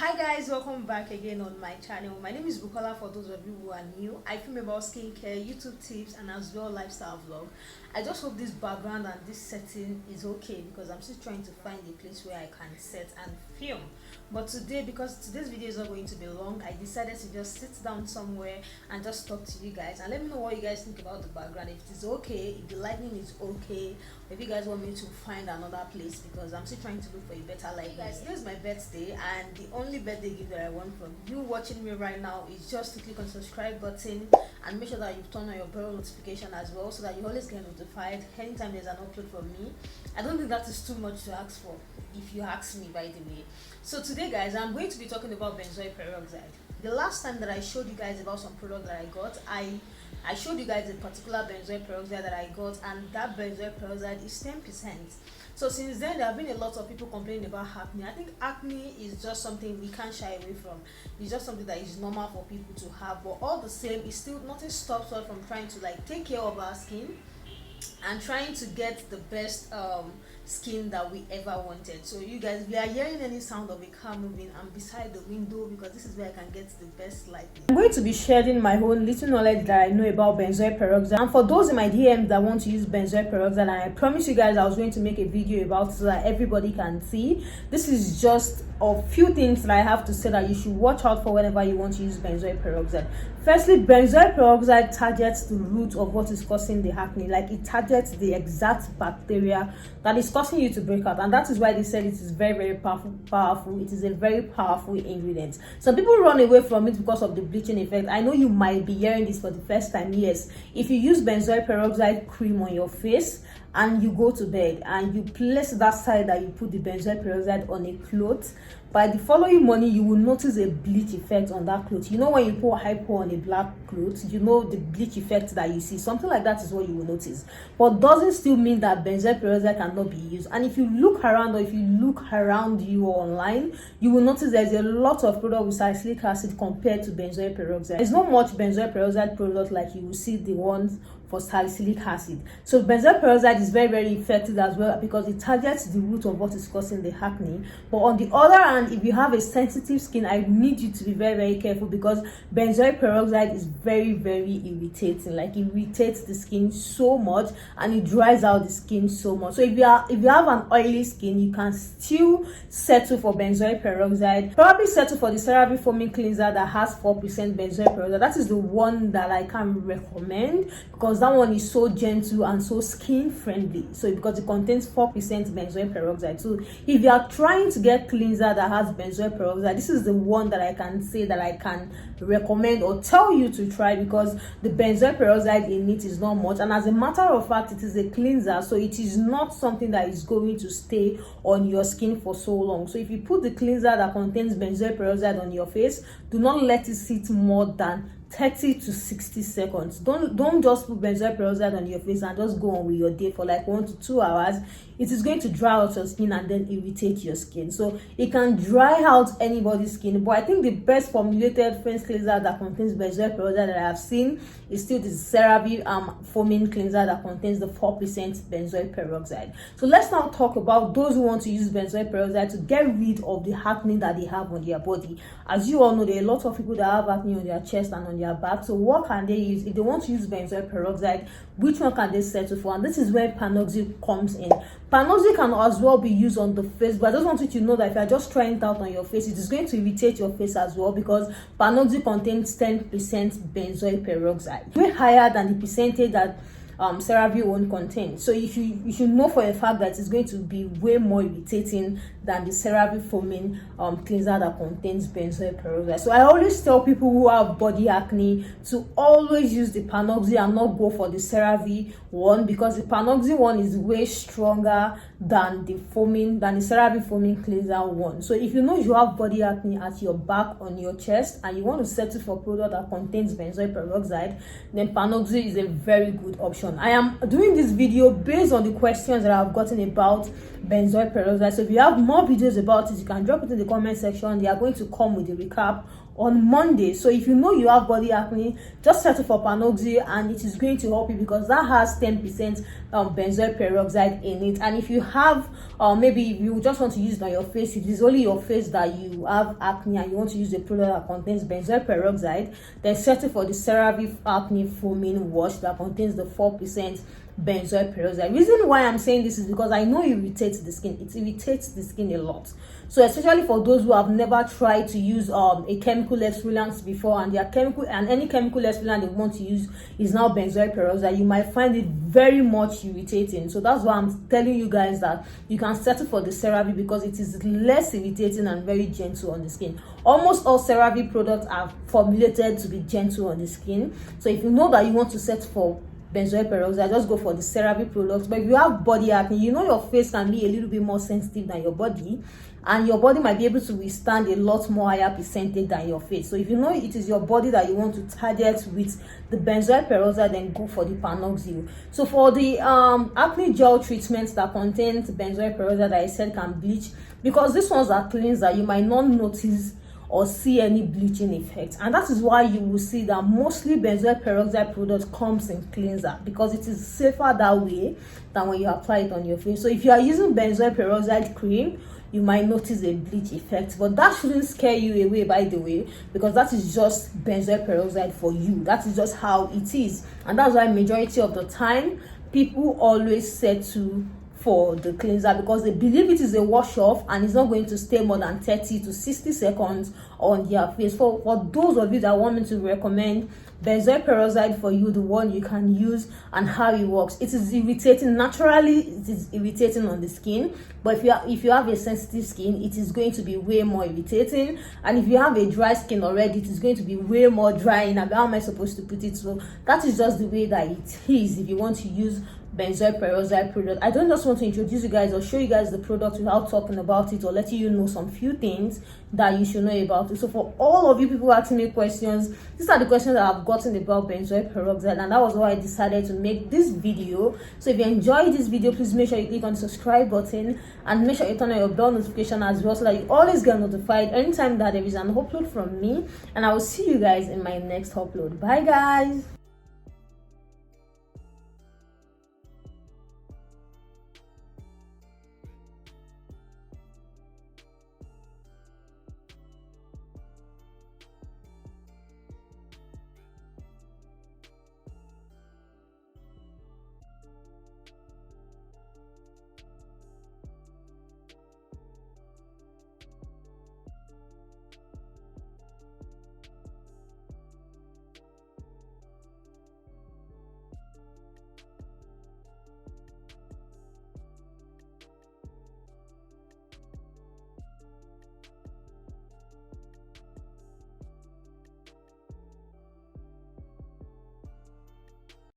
Hi guys, welcome back again on my channel. My name is Bukola. For those of you who are new, I film about skincare, YouTube tips, and as well lifestyle vlog. I just hope this background and this setting is okay because I'm still trying to find a place where I can set and film. But today, because today's video is not going to be long, I decided to just sit down somewhere and just talk to you guys and let me know what you guys think about the background. If it is okay, if the lighting is okay, if you guys want me to find another place because I'm still trying to look for a better light. Guys, today's my birthday, and the only birthday gift that I want from you watching me right now is just to click on subscribe button and make sure that you turn on your bell notification as well, so that you always get notified anytime there's an upload from me. I don't think that is too much to ask for, if you ask me, by the way. So today guys, I'm going to be talking about benzoyl peroxide. The last time that I showed you guys about some product that I got, I showed you guys a particular benzoyl peroxide that I got, and that benzoyl peroxide is 10%. So since then, there have been a lot of people complaining about acne. I think acne is just something we can't shy away from. It's just something that is normal for people to have, but all the same, it's still nothing stops us from trying to take care of our skin and trying to get the best skin that we ever wanted. So you guys, we are hearing any sound of a car moving, I'm beside the window because this is where I can get the best lighting. I'm going to be sharing my own little knowledge that I know about benzoyl peroxide, and for those in my DMs that want to use benzoyl peroxide, and I promise you guys I was going to make a video about it so that everybody can see. This is just a few things that I have to say that you should watch out for whenever you want to use benzoyl peroxide. Firstly, benzoyl peroxide targets the root of what is causing the acne. It targets the exact bacteria that is causing you to break out, and that is why they said it is very powerful. It is a very powerful ingredient. Some people run away from it because of the bleaching effect. I know you might be hearing this for the first time. Yes, if you use benzoyl peroxide cream on your face and you go to bed and you place that side that you put the benzoyl peroxide on a cloth, by the following morning you will notice a bleach effect on that cloth. You know, when you pour hypo on a black cloth, you know the bleach effect that you see. Something like that is what you will notice, but doesn't still mean that benzoyl peroxide cannot be used. And if you look around, or if you look around you online, you will notice there's a lot of product with salicylic acid compared to benzoyl peroxide. There's not much benzoyl peroxide product like you will see the ones for salicylic acid. So benzoyl peroxide is very effective as well because it targets the root of what is causing the acne. But on the other hand, if you have a sensitive skin, I need you to be very careful because benzoyl peroxide is very irritating. It irritates the skin so much and it dries out the skin so much. So if you have an oily skin, you can still settle for benzoyl peroxide. Probably settle for the CeraVe foaming cleanser that has 4% benzoyl peroxide. That is the one that I can recommend because that one is so gentle and so skin friendly. So because it contains 4% benzoyl peroxide. So if you are trying to get cleanser that has benzoyl peroxide, this is the one that I can say that I can recommend or tell you to try, because the benzoyl peroxide in it is not much, and as a matter of fact it is a cleanser, so it is not something that is going to stay on your skin for so long. So if you put the cleanser that contains benzoyl peroxide on your face, do not let it sit more than 30 to 60 seconds. Don't just put benzoyl peroxide on your face and just go on with your day for 1 to 2 hours. It is going to dry out your skin and then irritate your skin. So it can dry out anybody's skin, but I think the best formulated face cleanser that contains benzoyl peroxide that I have seen is still the CeraVe foaming cleanser that contains the 4% benzoyl peroxide. So let's now talk about those who want to use benzoyl peroxide to get rid of the acne that they have on their body. As you all know, there are a lot of people that have acne on their chest and on their back. So what can they use? If they want to use benzoyl peroxide, which one can they settle for? And this is where panoxy comes in. Panoxy can as well be used on the face, but I just want you to know that if you're just trying it out on your face, it is going to irritate your face as well because panoxy contains 10% benzoyl peroxide, way higher than the percentage that CeraVe won't contain. So you should know for a fact that it's going to be way more irritating than the CeraVe foaming cleanser that contains benzoyl peroxide. So I always tell people who have body acne to always use the panoxy and not go for the CeraVe one, because the panoxy one is way stronger than the CeraVe foaming cleanser one. So if you know you have body acne at your back, on your chest, and you want to settle for a product that contains benzoyl peroxide, then panoxy is a very good option. I am doing this video based on the questions that I've gotten about benzoyl peroxide. So if you have more videos about it, you can drop it in the comment section. They are going to come with a recap on Monday. So if you know you have body acne, just settle for Panoxy, and it is going to help you because that has 10% benzoyl peroxide in it. And if you have maybe if you just want to use it on your face, if it's only your face that you have acne and you want to use a product that contains benzoyl peroxide, then settle for the CeraVe acne foaming wash that contains the 4% benzoyl peroxide. Reason why I'm saying this is because I know it irritates the skin. It irritates the skin a lot. So especially for those who have never tried to use a chemical exfoliant before, and any chemical exfoliant they want to use is now benzoyl peroxide, you might find it very much irritating. So that's why I'm telling you guys that you can settle for the CeraVe because it is less irritating and very gentle on the skin. Almost all CeraVe products are formulated to be gentle on the skin. So if you know that you want to set for benzoyl peroxide, just go for the CeraVe products. But if you have body acne, you know your face can be a little bit more sensitive than your body, and your body might be able to withstand a lot more higher percentage than your face. So if you know it is your body that you want to target with the benzoyl peroxide, then go for the Panoxy. So for the acne gel treatments that contains benzoyl peroxide that I said can bleach, because these ones are cleanser, you might not notice or see any bleaching effect, and that is why you will see that mostly benzoyl peroxide products comes in cleanser because it is safer that way than when you apply it on your face. So if you are using benzoyl peroxide cream, you might notice a bleach effect, but that shouldn't scare you away, by the way, because that is just benzoyl peroxide for you. That is just how it is, and that's why majority of the time people always settle for the cleanser because they believe it is a wash off and it's not going to stay more than 30 to 60 seconds on their face. For those of you that want me to recommend benzoyl peroxide for you, the one you can use and how it works, it is irritating. Naturally it is irritating on the skin, but if you have a sensitive skin, it is going to be way more irritating, and if you have a dry skin already, it is going to be way more drying. How am I supposed to put it? So that is just the way that it is if you want to use benzoyl peroxide product. I don't just want to introduce you guys or show you guys the product without talking about it or letting you know some few things that you should know about it. So for all of you people asking me questions, these are the questions that I've gotten about benzoyl peroxide, and that was why I decided to make this video. So if you enjoyed this video, please make sure you click on the subscribe button and make sure you turn on your bell notification as well, so that you always get notified anytime that there is an upload from me. And I will see you guys in my next upload. Bye guys.